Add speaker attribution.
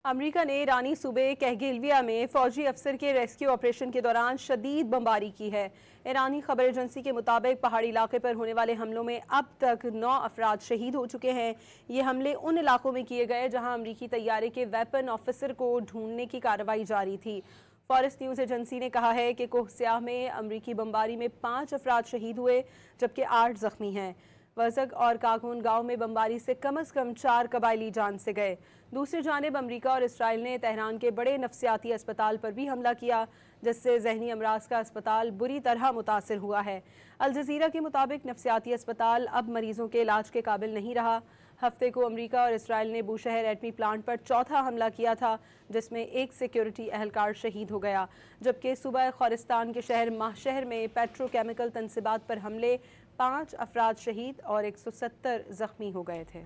Speaker 1: امریکہ نے ایرانی صوبے کہگیلویہ میں فوجی افسر کے ریسکیو آپریشن کے دوران شدید بمباری کی ہے۔ ایرانی خبر ایجنسی کے مطابق پہاڑی علاقے پر ہونے والے حملوں میں اب تک 9 افراد شہید ہو چکے ہیں۔ یہ حملے ان علاقوں میں کیے گئے جہاں امریکی طیارے کے ویپن آفیسر کو ڈھونڈنے کی کارروائی جاری تھی۔ فارس نیوز ایجنسی نے کہا ہے کہ کوہ سیاہ میں امریکی بمباری میں 5 افراد شہید ہوئے جبکہ 8 زخمی ہیں۔ وزگ اور کاگون گاؤں میں بمباری سے کم 4 قبائلی جان سے گئے۔ دوسری جانب امریکہ اور اسرائیل نے تہران کے بڑے نفسیاتی اسپتال پر بھی حملہ کیا، جس سے ذہنی امراض کا اسپتال بری طرح متاثر ہوا ہے۔ الجزیرہ کے مطابق نفسیاتی اسپتال اب مریضوں کے علاج کے قابل نہیں رہا۔ ہفتے کو امریکہ اور اسرائیل نے بوشہر ایٹمی پلانٹ پر چوتھا حملہ کیا تھا، جس میں ایک سیکیورٹی اہلکار شہید ہو گیا، جبکہ صوبہ خورستان کے شہر ماہشہر میں پیٹرو کیمیکل تنصیبات پر حملے 5 افراد شہید اور 170 زخمی ہو گئے تھے۔